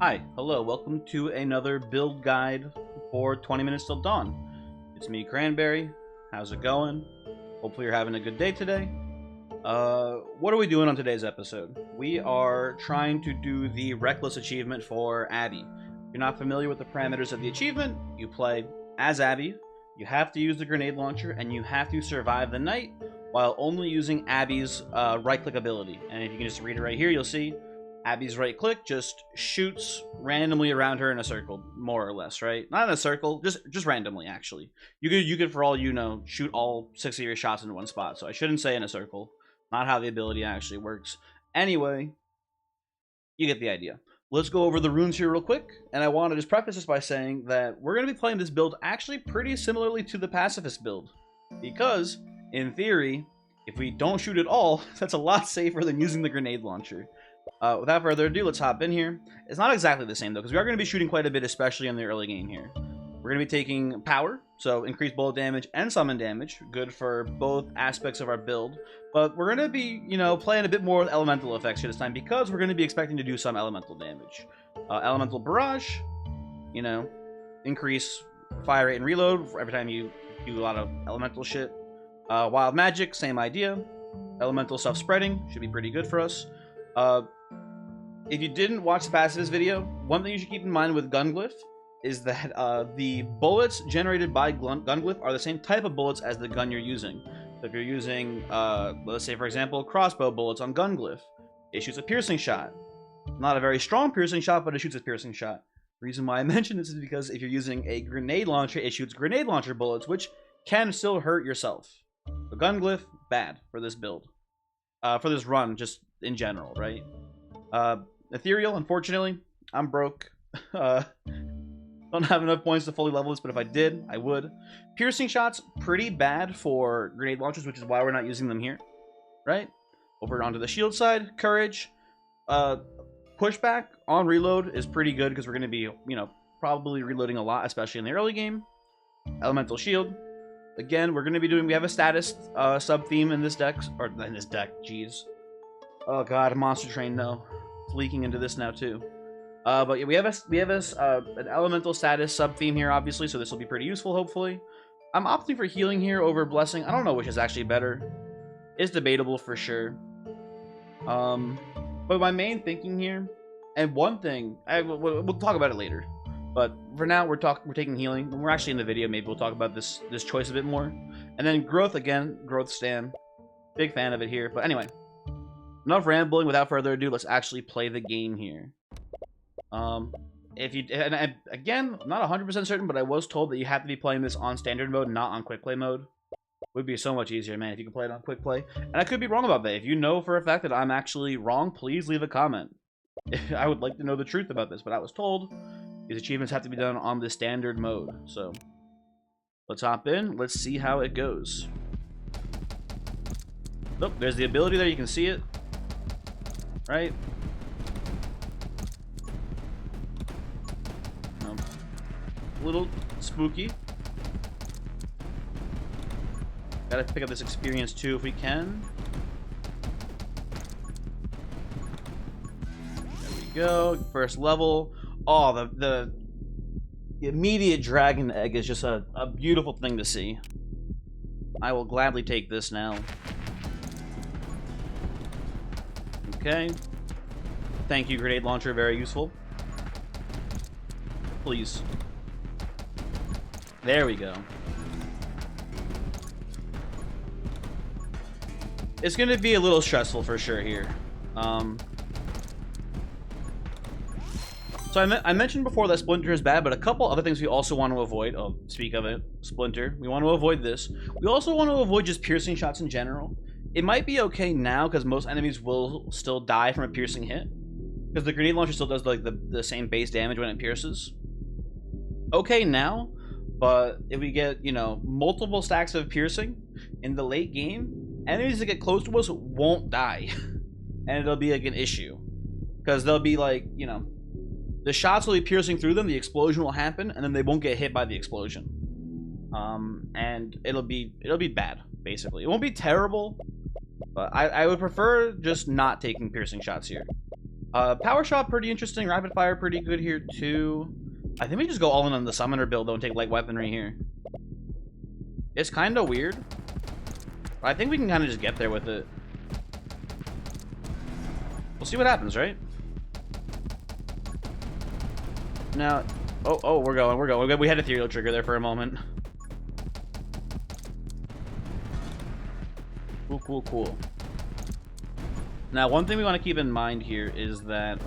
Hi, hello, welcome to another build guide for 20 Minutes Till Dawn. It's me, Cranberry. How's it going? Hopefully you're having a good day today. What are we doing on today's episode? We are trying to do the Reckless achievement for Abby. If you're not familiar with the parameters of the achievement, you play as Abby, you have to use the grenade launcher, and you have to survive the night while only using Abby's right-click ability. And if you can just read it right here, you'll see Abby's right click just shoots randomly around her in a circle, more or less, right? Not in a circle, just randomly, actually. You could, for all you know, shoot all 6 of your shots in one spot, so I shouldn't say in a circle. Not how the ability actually works. Anyway, you get the idea. Let's go over the runes here real quick, and I want to just preface this by saying that we're going to be playing this build actually pretty similarly to the Pacifist build, because, in theory, if we don't shoot at all, that's a lot safer than using the grenade launcher. Without further ado, let's hop in here. It's not exactly the same, though, because we are going to be shooting quite a bit, especially in the early game here. We're going to be taking power, so increased bullet damage and summon damage, good for both aspects of our build. But we're going to be, playing a bit more with elemental effects here this time, because we're going to be expecting to do some elemental damage. Elemental barrage, increase fire rate and reload for every time you do a lot of elemental shit. Wild magic, same idea. Elemental stuff spreading, should be pretty good for us. If you didn't watch the Pacifist video, one thing you should keep in mind with Gunglyph is that the bullets generated by Gunglyph are the same type of bullets as the gun you're using. So if you're using, let's say for example, crossbow bullets on Gunglyph, it shoots a piercing shot. Not a very strong piercing shot, but it shoots a piercing shot. The reason why I mention this is because if you're using a grenade launcher, it shoots grenade launcher bullets, which can still hurt yourself. But Gunglyph, bad for this build. For this run, just in general, right? Ethereal, unfortunately, I'm broke. Don't have enough points to fully level this, but if I did, I would. Piercing shots, pretty bad for grenade launchers, which is why we're not using them here, right? Over onto the shield side, courage. Pushback on reload is pretty good because we're going to be, probably reloading a lot, especially in the early game. Elemental shield. Again, we have a status sub-theme in this deck, jeez. Oh god, Monster Train, no. It's leaking into this now, too. But yeah, we have an elemental status sub-theme here, obviously, so this will be pretty useful, hopefully. I'm opting for healing here over blessing. I don't know which is actually better. It's debatable for sure. But my main thinking here, and one thing, we'll talk about it later. But for now, we're taking healing. When we're actually in the video, maybe we'll talk about this choice a bit more. And then growth again, growth stan. Big fan of it here. But anyway, enough rambling. Without further ado, let's actually play the game here. Again, I'm not 100% certain, but I was told that you have to be playing this on standard mode, not on quick play mode. Would be so much easier, man, if you can play it on quick play. And I could be wrong about that. If you know for a fact that I'm actually wrong, please leave a comment. I would like to know the truth about this, but I was told these achievements have to be done on the standard mode. So let's hop in. Let's see how it goes. Oh, there's the ability there. You can see it. Right? A little spooky. Gotta pick up this experience too if we can. There we go. First level. Oh, the immediate dragon egg is just a beautiful thing to see. I will gladly take this now. Okay. Thank you, grenade launcher. Very useful. Please. There we go. It's going to be a little stressful for sure here. So I mentioned before that Splinter is bad, but a couple other things we also want to avoid. Oh, speak of it, Splinter. We want to avoid this. We also want to avoid just piercing shots in general. It might be okay now because most enemies will still die from a piercing hit. Because the grenade launcher still does like the same base damage when it pierces. Okay now, but if we get, multiple stacks of piercing in the late game, enemies that get close to us won't die. And it'll be like an issue. Because they'll be like, the shots will be piercing through them, the explosion will happen, and then they won't get hit by the explosion. And it'll be bad, basically. It won't be terrible, but I would prefer just not taking piercing shots here. Power shot pretty interesting. Rapid fire pretty good here too. I think we just go all in on the summoner build though and take light weaponry here. It's kind of weird, but I think we can kind of just get there with it. We'll see what happens, right? Now, oh, we're going. We had ethereal trigger there for a moment. Cool. Now, one thing we want to keep in mind here is that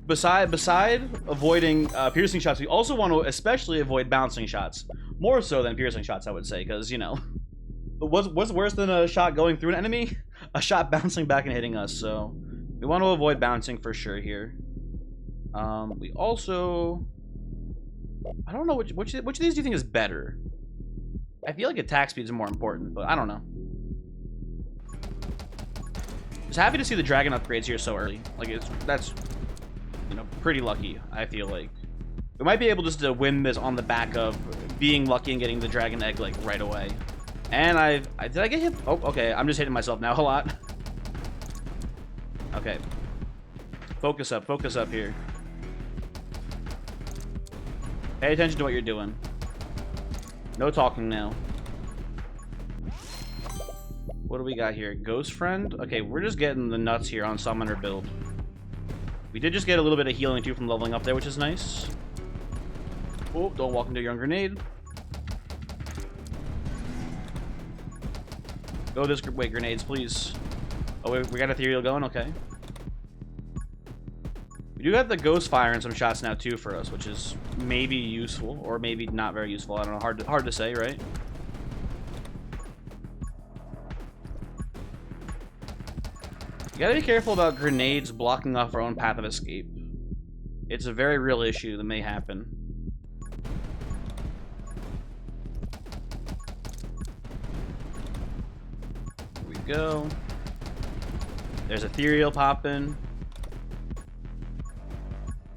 beside avoiding piercing shots, we also want to especially avoid bouncing shots. More so than piercing shots, I would say, because, you know, what's worse than a shot going through an enemy? A shot bouncing back and hitting us, so we want to avoid bouncing for sure here. We also... I don't know, which of these do you think is better? I feel like attack speed is more important, but I don't know. Just happy to see the dragon upgrades here so early. Like, that's, you know, pretty lucky, I feel like. We might be able just to win this on the back of being lucky and getting the dragon egg, like, right away. And did I get hit? Oh, okay, I'm just hitting myself now a lot. Okay. Focus up here. Pay attention to what you're doing. No talking now. What do we got here? Ghost friend? Okay, we're just getting the nuts here on summoner build. We did just get a little bit of healing too from leveling up there, which is nice. Oh, don't walk into your own grenade. Go this way, grenades, please. Oh, we got ethereal going? Okay. We do have the ghost fire and some shots now too for us, which is maybe useful or maybe not very useful. I don't know. Hard to say, right? You gotta be careful about grenades blocking off our own path of escape. It's a very real issue that may happen. Here we go. There's ethereal popping.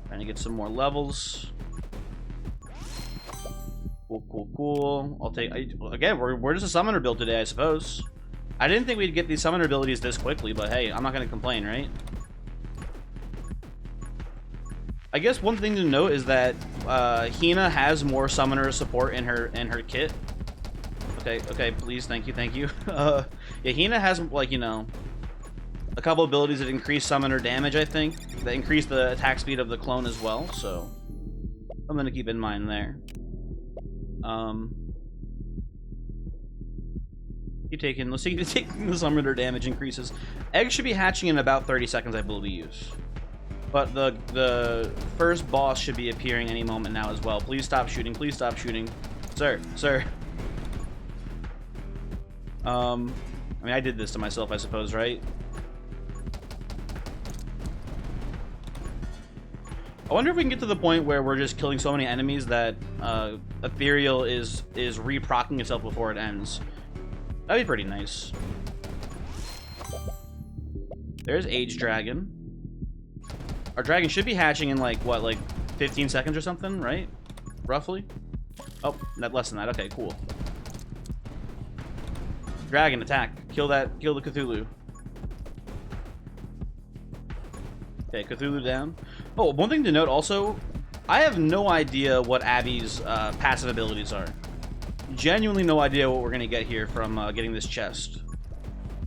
Trying to get some more levels. Cool. I'll take... Again, we're just a summoner build today, I suppose. I didn't think we'd get these summoner abilities this quickly, but hey, I'm not going to complain, right? I guess one thing to note is that Hina has more summoner support in her kit. Okay, please, thank you. Yeah, Hina has, like, you know, a couple abilities that increase summoner damage, I think, that increase the attack speed of the clone as well, so something to keep in mind there. Let's see, taking the summoner damage increases. Eggs should be hatching in about 30 seconds, I believe. But the first boss should be appearing any moment now as well. Please stop shooting. Sir. I mean, I did this to myself, I suppose, right? I wonder if we can get to the point where we're just killing so many enemies that Ethereal is re-procking itself before it ends. That'd be pretty nice. There's Age Dragon. Our dragon should be hatching in like, what, like 15 seconds or something, right? Roughly? Oh, less than that. Okay, cool. Dragon, attack. Kill the Cthulhu. Okay, Cthulhu down. Oh, one thing to note also, I have no idea what Abby's passive abilities are. Genuinely no idea what we're going to get here from getting this chest.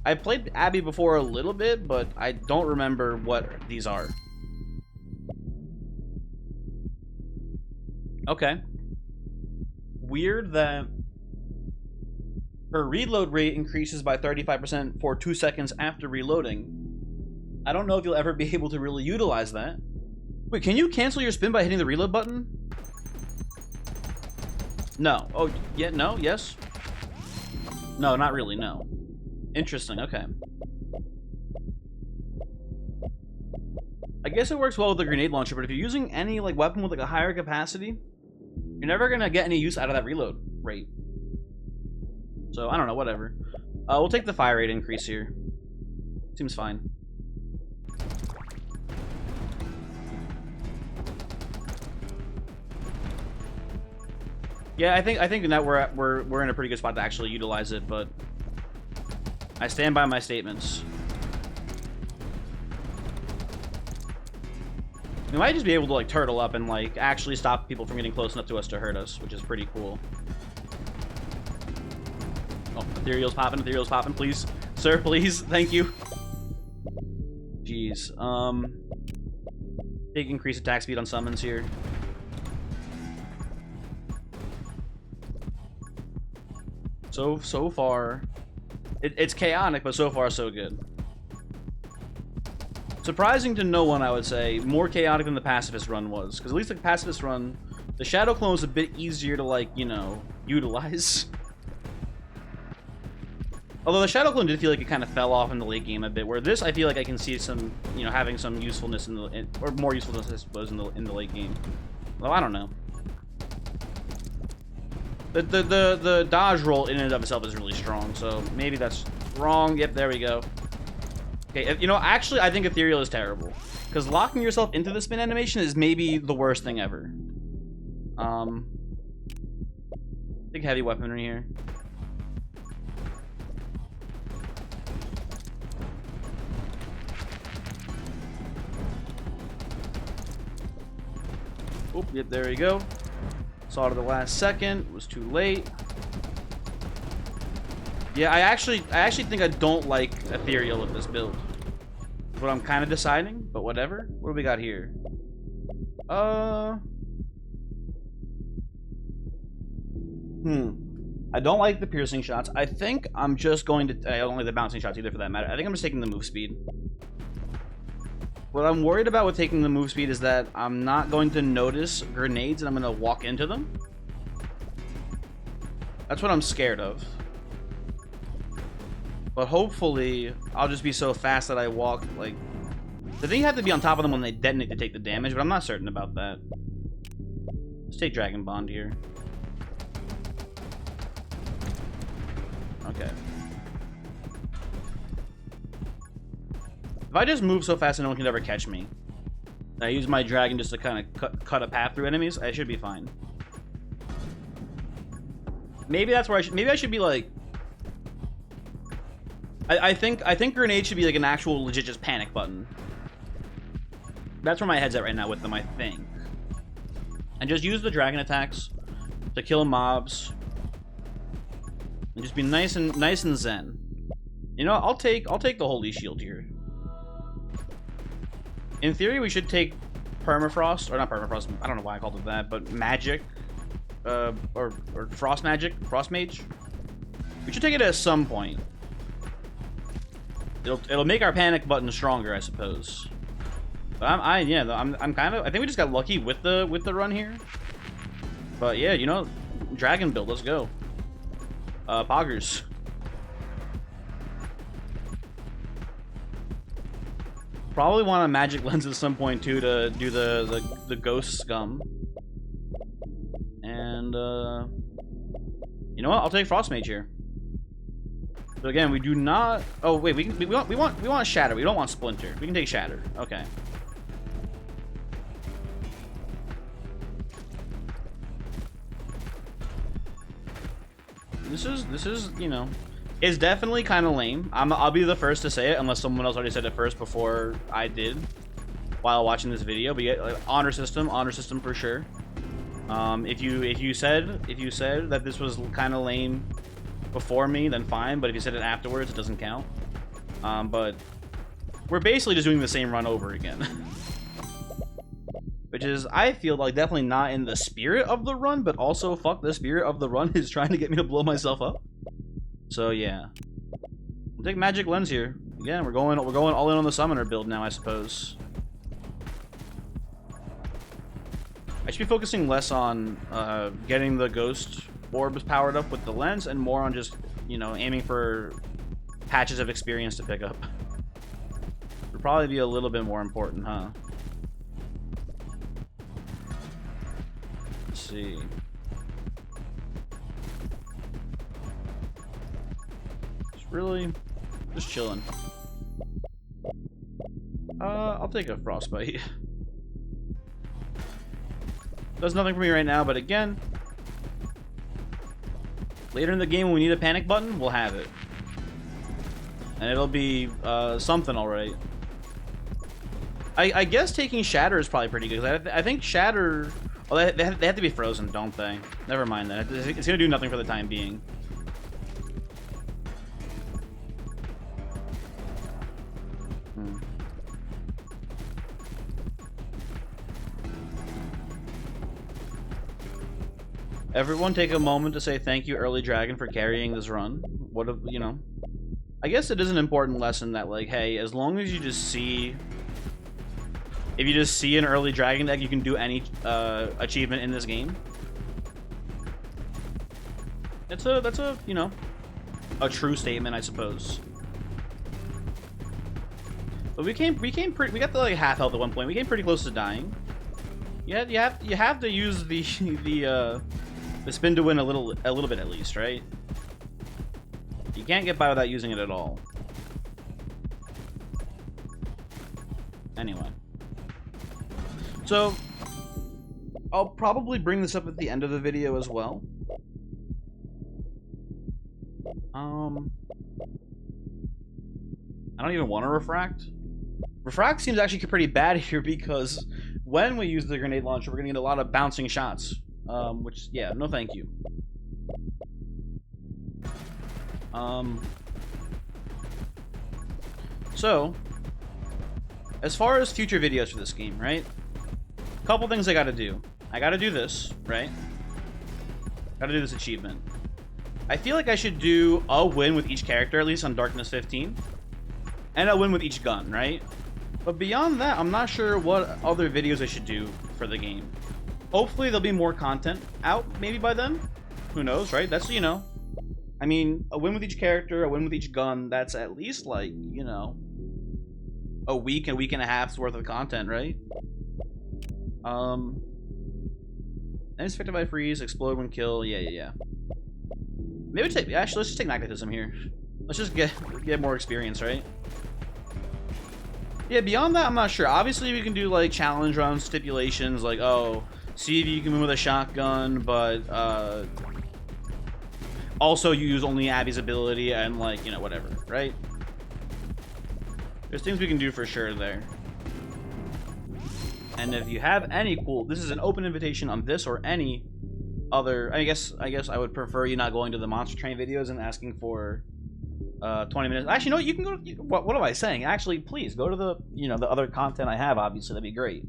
I played Abby before a little bit, but I don't remember what these are. Okay. Weird that her reload rate increases by 35% for 2 seconds after reloading. I don't know if you'll ever be able to really utilize that. Wait, can you cancel your spin by hitting the reload button? No. Oh, yeah, no, yes? No, not really, no. Interesting, okay. I guess it works well with the grenade launcher, but if you're using any like weapon with like a higher capacity, you're never gonna get any use out of that reload rate. So, I don't know, whatever. We'll take the fire rate increase here. Seems fine. Yeah, I think that we're in a pretty good spot to actually utilize it, but I stand by my statements. We might just be able to, like, turtle up and, like, actually stop people from getting close enough to us to hurt us, which is pretty cool. Oh, Ethereal's popping, please. Sir, please, thank you. Jeez, big increase attack speed on summons here. So far, it's chaotic, but so far so good. Surprising to no one, I would say. More chaotic than the Pacifist run was, because at least the Pacifist run, the Shadow Clone was a bit easier to, like, you know, utilize. Although the Shadow Clone did feel like it kind of fell off in the late game a bit, where this I feel like I can see some, you know, having some usefulness or more usefulness I suppose in the late game. Well, I don't know. The dodge roll in and of itself is really strong, so maybe that's wrong. Yep, there we go. Okay, you know, actually, I think Ethereal is terrible, because locking yourself into the spin animation is maybe the worst thing ever. Big heavy weaponry here. Oop, yep, there we go. Saw it at the last second. It was too late. Yeah, I actually think I don't like Ethereal with this build. That's what I'm kind of deciding, but whatever. What do we got here? I don't like the piercing shots. I think I'm just going to... I don't like the bouncing shots either, for that matter. I think I'm just taking the move speed. What I'm worried about with taking the move speed is that I'm not going to notice grenades and I'm going to walk into them. That's what I'm scared of. But hopefully, I'll just be so fast that I walk, like... I think you have to be on top of them when they detonate to take the damage, but I'm not certain about that. Let's take Dragon Bond here. Okay. If I just move so fast that no one can ever catch me, and I use my dragon just to kind of cut a path through enemies, I should be fine. Maybe that's where I should... Maybe I should be like... I think grenade should be like an actual legit just panic button. That's where my head's at right now with them, I think. And just use the dragon attacks to kill mobs. And just be nice and zen. You know, I'll take the holy shield here. In theory, we should take permafrost, or not permafrost. I don't know why I called it that, but magic, or frost magic, frost mage. We should take it at some point. It'll make our panic button stronger, I suppose. But I'm kind of... I think we just got lucky with the run here. But yeah, you know, dragon build. Let's go. Poggers. Probably want a magic lens at some point too to do the ghost scum. And you know what? I'll take frost mage here. So again, we do not... Oh wait, we want shatter. We don't want splinter. We can take shatter. Okay. This is you know, it's definitely kind of lame. I'll be the first to say it, unless someone else already said it first before I did while watching this video. But yeah, like, honor system for sure. If you said that this was kind of lame before me, then fine. But if you said it afterwards, it doesn't count. But we're basically just doing the same run over again. Which is, I feel like, definitely not in the spirit of the run, but also, fuck, the spirit of the run is trying to get me to blow myself up. So, yeah. We'll take Magic Lens here. Again, we're going all in on the Summoner build now, I suppose. I should be focusing less on getting the Ghost Orbs powered up with the Lens, and more on just, you know, aiming for patches of experience to pick up. Would probably be a little bit more important, huh? Let's see. Just really, just chilling. I'll take a Frostbite. Does nothing for me right now, but again, later in the game when we need a panic button, we'll have it. and it'll be something alright. I guess taking Shatter is probably pretty good, because I think Shatter... Oh, they have to be frozen, don't they? Never mind that. It's gonna do nothing for the time being. Everyone take a moment to say thank you, Early Dragon, for carrying this run. What if, you know... I guess it is an important lesson that, like, hey, as long as you just see... If you just see an Early Dragon deck, you can do any achievement in this game. That's a, you know, a true statement, I suppose. But we got to like half health at one point. We came pretty close to dying. Yeah, you have to use the spin to win a little bit at least, right? You can't get by without using it at all. Anyway. So, I'll probably bring this up at the end of the video as well. I don't even want to refract. Refract seems actually pretty bad here because when we use the grenade launcher, we're going to get a lot of bouncing shots. Which, yeah, no thank you. So, as far as future videos for this game, right? Couple things I gotta do. I gotta do this, right? Gotta do this achievement. I feel like I should do a win with each character, at least on Darkness 15. And a win with each gun, right? But beyond that, I'm not sure what other videos I should do for the game. Hopefully there'll be more content out, maybe by then. Who knows, right? That's, you know... I mean, a win with each character, a win with each gun, that's at least, like, you know... a week and a half's worth of content, right? Unaffected by freeze, explode when kill, yeah. Maybe take, actually, let's just take magnetism here. Let's just get more experience, right? Yeah, beyond that, I'm not sure. Obviously, we can do, like, challenge round stipulations, like, oh, see if you can move with a shotgun, but, also use only Abby's ability and, like, you know, whatever, right? There's things we can do for sure there. And if you have any cool... This is an open invitation on this or any other... I guess I would prefer you not going to the Monster Train videos and asking for 20 minutes. Actually, no, you can go to... What am I saying? Actually, please, go to the, you know, the other content I have, obviously. That'd be great.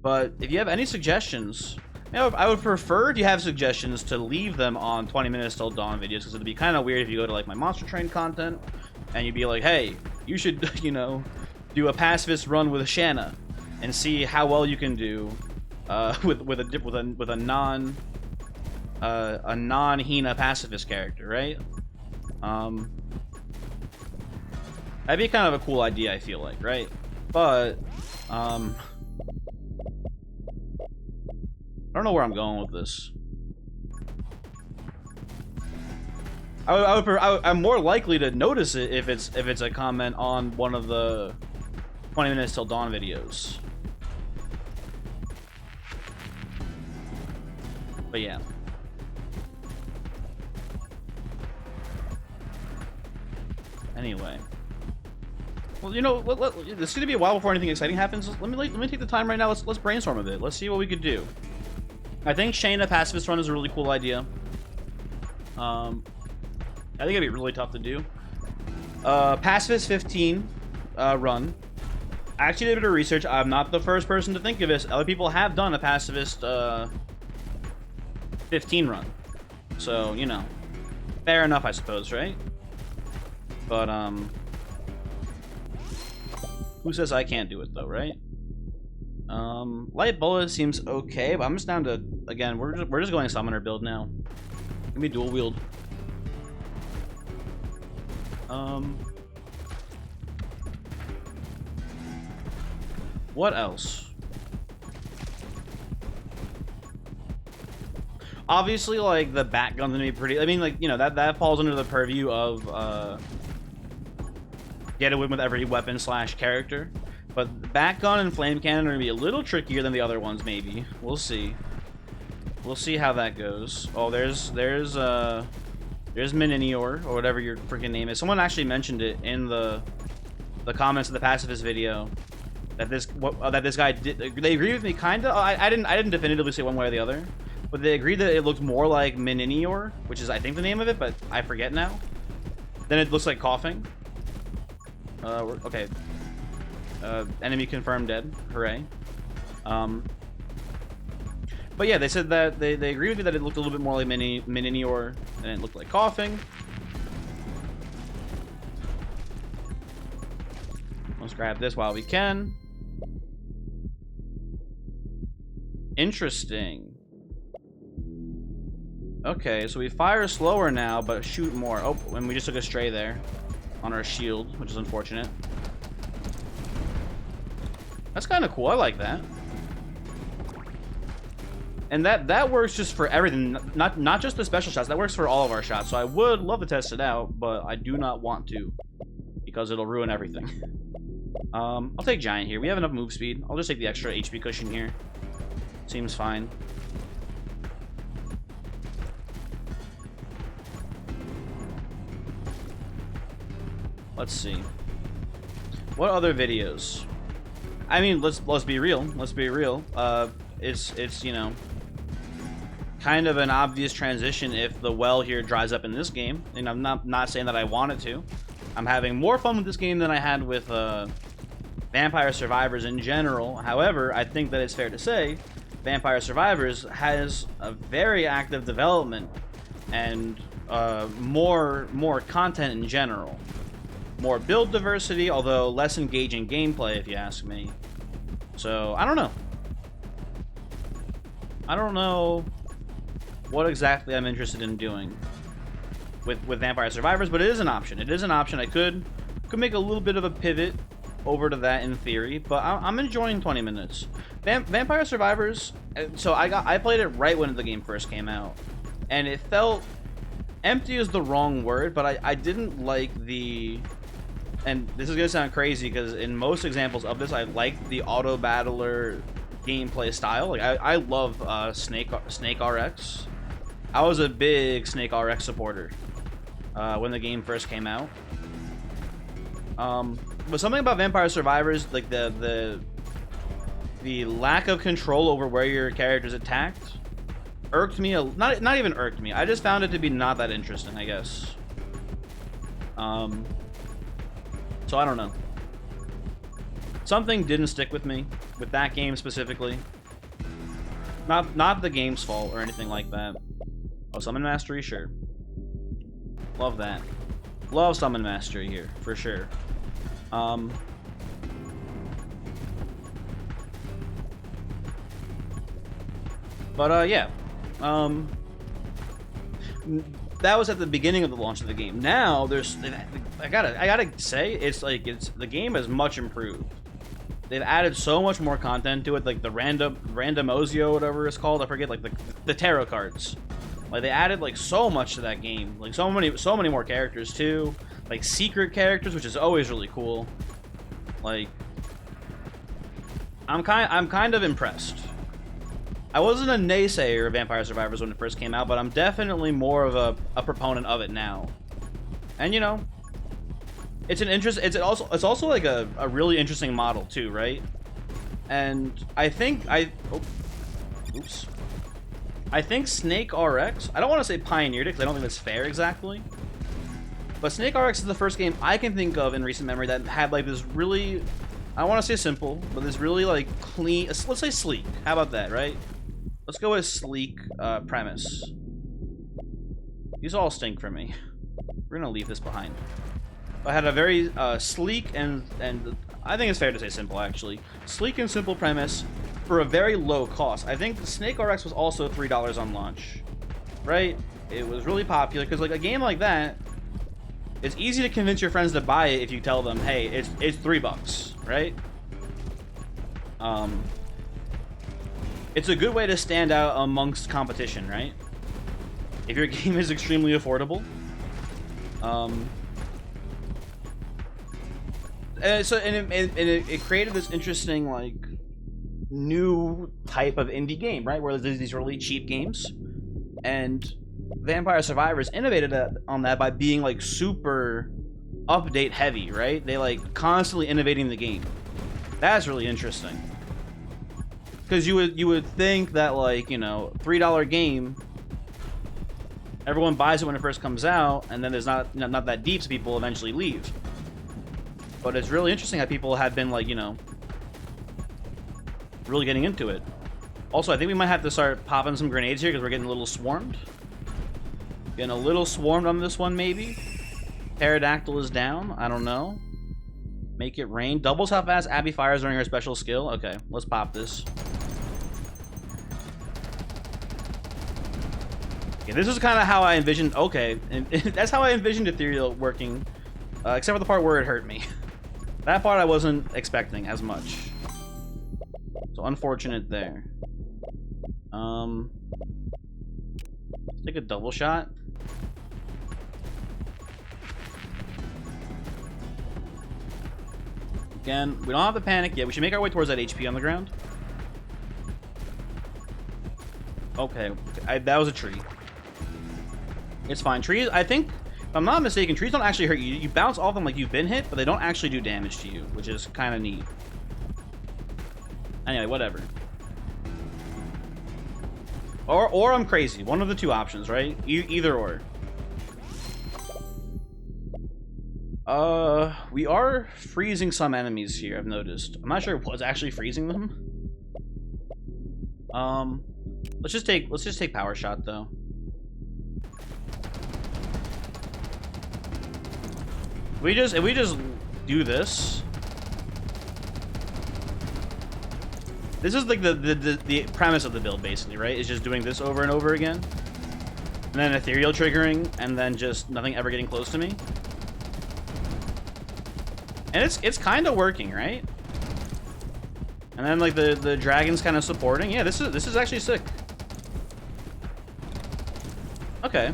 But if you have any suggestions... You know, I would prefer if you have suggestions to leave them on 20 Minutes Till Dawn videos, because it'd be kind of weird if you go to, like, my Monster Train content, and you'd be like, hey, you should, you know, do a pacifist run with Shanna, and see how well you can do with a non-Hina pacifist character, right? That'd be kind of a cool idea, I feel like, right? But I don't know where I'm going with this. I'm more likely to notice it if it's a comment on one of the 20 Minutes Till Dawn videos. But yeah. Anyway. Well, you know, it's gonna be a while before anything exciting happens. Let me take the time right now. Let's brainstorm a bit. Let's see what we could do. I think Shayna Pacifist run is a really cool idea. I think it'd be really tough to do. Pacifist 15 run. I actually did a bit of research. I'm not the first person to think of this. Other people have done a Pacifist 15 run. So, you know, fair enough, I suppose, right? But, who says I can't do it, though, right? Light bullet seems okay, but I'm just down to, again, we're just going summoner build now. Give me dual wield. What else? Obviously, like, the bat gun's gonna be pretty, I mean, like, you know, that falls under the purview of, get a win with every weapon / character. But bat gun and flame cannon are gonna be a little trickier than the other ones, maybe. We'll see. We'll see how that goes. Oh, there's There's Mininior, or whatever your freaking name is. Someone actually mentioned it in the comments of the pacifist video that this guy did. They agree with me, kinda. I didn't definitively say one way or the other, but they agreed that it looked more like Mininior, which is I think the name of it, but I forget now. Then it looks like coughing. Okay. Enemy confirmed dead. Hooray. But yeah, they said that they agree with me that it looked a little bit more like Mininior, and it looked like coughing. Let's grab this while we can. Interesting. Okay, so we fire slower now, but shoot more. Oh, and we just took a stray there on our shield, which is unfortunate. That's kind of cool. I like that. And that works just for everything, not just the special shots. That works for all of our shots. So I would love to test it out, but I do not want to because it'll ruin everything. I'll take Giant here. We have enough move speed. I'll just take the extra HP cushion here. Seems fine. Let's see. What other videos? I mean, let's be real. Let's be real. It's you know, kind of an obvious transition if the well here dries up in this game, and I'm not saying that I want it to. I'm having more fun with this game than I had with Vampire Survivors in general. However, I think that it's fair to say Vampire Survivors has a very active development and more content in general. More build diversity, although less engaging gameplay, if you ask me. So, I don't know. I don't know what exactly I'm interested in doing with Vampire Survivors, but it is an option. It is an option. I could make a little bit of a pivot over to that in theory, but I'm enjoying 20 minutes. Vampire Survivors. So I played it right when the game first came out, and it felt empty is the wrong word, but I didn't like the. And this is gonna sound crazy because in most examples of this, I like the auto battler gameplay style. Like I love Snake RX. I was a big Snake RX supporter when the game first came out. But something about Vampire Survivors, like the lack of control over where your character's attacked, irked me. Not even irked me. I just found it to be not that interesting, I guess. So I don't know. Something didn't stick with me with that game specifically. Not the game's fault or anything like that. Oh, Summon Mastery, sure. Love that. Love Summon Mastery here, for sure. But yeah. That was at the beginning of the launch of the game. Now there's, I gotta say, the game is much improved. They've added so much more content to it, like the randomozio, whatever it's called. I forget, like the tarot cards. Like they added like so much to that game, like so many more characters too, like secret characters, which is always really cool. Like I'm kind of impressed. I wasn't a naysayer of Vampire Survivors when it first came out, but I'm definitely more of a proponent of it now. And you know, it's also like a really interesting model too, right? And I think I think Snake RX, I don't want to say pioneered it because I don't think that's fair exactly. But Snake RX is the first game I can think of in recent memory that had like this really, I don't want to say simple, but this really like clean, let's say sleek. How about that, right? Let's go with sleek premise. These all stink for me. We're gonna leave this behind. I had a very sleek and I think it's fair to say simple actually. Sleek and simple premise for a very low cost. I think Snake RX was also $3 on launch, right? It was really popular because like a game like that, it's easy to convince your friends to buy it if you tell them, hey, it's $3, right? It's a good way to stand out amongst competition, right? If your game is extremely affordable. It created this interesting, like, new type of indie game, right? Where there's these really cheap games. And Vampire Survivors innovated on that by being like super update heavy, right? They like constantly innovating the game. That's really interesting. Because you would think that, like, you know, $3 game, everyone buys it when it first comes out, and then there's not that deep, so people eventually leave. But it's really interesting how people have been, like, you know, really getting into it. Also, I think we might have to start popping some grenades here because we're getting a little swarmed. Getting a little swarmed on this one, maybe. Pterodactyl is down. I don't know. Make it rain. Doubles how fast Abby fires during her special skill. Okay, let's pop this. Okay, this is kind of how I envisioned. Okay, and that's how I envisioned Ethereal working, except for the part where it hurt me. That part I wasn't expecting as much. So unfortunate there. Let's take a double shot. Again, we don't have to panic yet. We should make our way towards that HP on the ground. Okay, that was a tree. It's fine. Trees, I think, if I'm not mistaken, trees don't actually hurt you. You bounce off them like you've been hit, but they don't actually do damage to you, which is kind of neat. Anyway, whatever. Or I'm crazy. One of the two options, right? Either or. We are freezing some enemies here, I've noticed. I'm not sure what's actually freezing them. Let's just take power shot though. If we just do this. This is like the premise of the build basically, right? It's just doing this over and over again. And then ethereal triggering and then just nothing ever getting close to me. And it's kind of working, right? And then like the dragon's kind of supporting. Yeah, this is actually sick. Okay.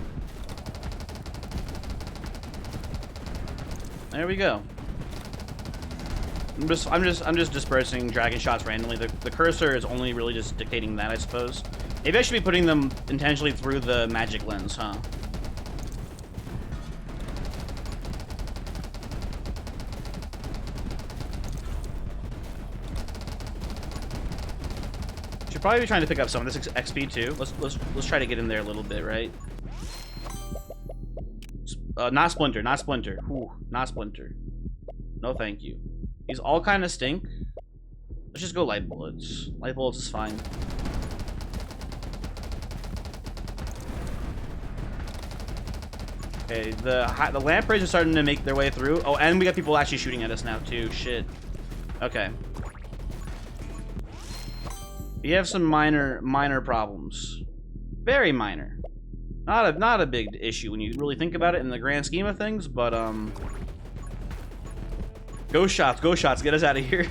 There we go. I'm just dispersing dragon shots randomly. The cursor is only really just dictating that, I suppose. Maybe I should be putting them intentionally through the magic lens, huh? Should probably be trying to pick up some of this XP too. Let's try to get in there a little bit, right? Not Splinter, not Splinter. Ooh, not Splinter. No, thank you. These all kind of stink. Let's just go light bullets. Light bullets is fine. Okay, the lampreys are starting to make their way through. Oh, and we got people actually shooting at us now too. Shit. Okay. We have some minor problems. Very minor. Not a big issue when you really think about it in the grand scheme of things, but Ghost shots, get us out of here.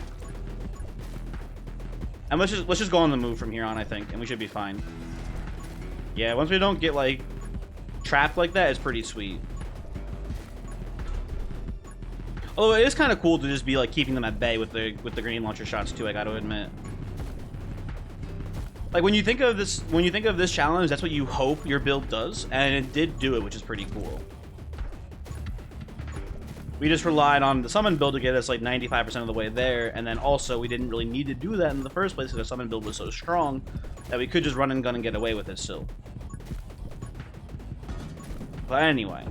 And let's just go on the move from here on, I think, and we should be fine. Yeah, once we don't get like trapped like that, it's pretty sweet. Although it is kind of cool to just be like keeping them at bay with the grenade launcher shots too, I got to admit. Like when you think of this challenge, that's what you hope your build does, and it did do it, which is pretty cool. We just relied on the summon build to get us like 95% of the way there, and then also we didn't really need to do that in the first place because the summon build was so strong that we could just run and gun and get away with it still. But anyway.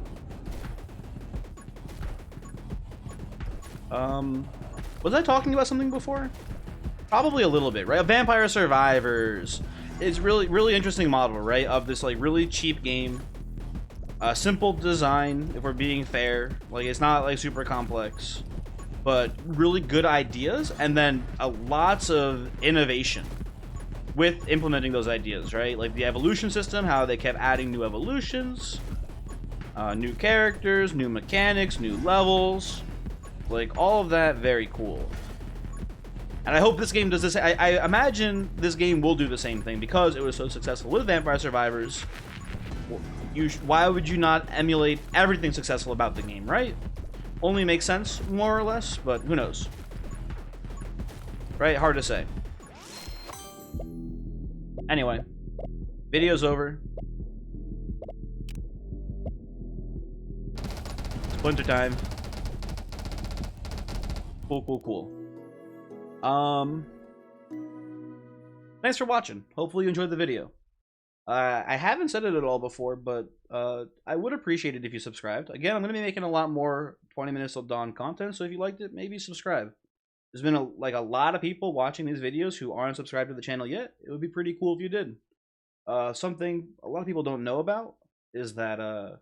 Was I talking about something before? Probably a little bit, right? Vampire Survivors is really interesting model, right? Of this like really cheap game. Simple design, if we're being fair. Like, it's not like super complex, but really good ideas, and then lots of innovation with implementing those ideas, right? Like the evolution system, how they kept adding new evolutions, new characters, new mechanics, new levels, like all of that. Very cool. And I hope this game does this. I imagine this game will do the same thing because it was so successful with Vampire Survivors. Why would you not emulate everything successful about the game, right? Only makes sense, more or less, but who knows? Right? Hard to say. Anyway, video's over. Winter time. Cool. Thanks for watching. Hopefully you enjoyed the video. I haven't said it at all before, but I would appreciate it if you subscribed. Again, I'm going to be making a lot more 20 Minutes Till Dawn content, so if you liked it, maybe subscribe. There's been a lot of people watching these videos who aren't subscribed to the channel yet. It would be pretty cool if you did. Something a lot of people don't know about is that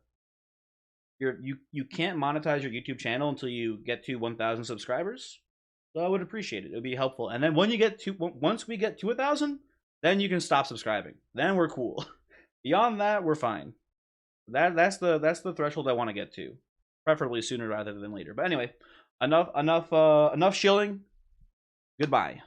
you can't monetize your YouTube channel until you get to 1,000 subscribers. So I would appreciate it. It would be helpful. And then once we get to 1,000, then you can stop subscribing. Then we're cool. Beyond that, we're fine. That's the threshold I want to get to, preferably sooner rather than later. But anyway, enough shilling. Goodbye.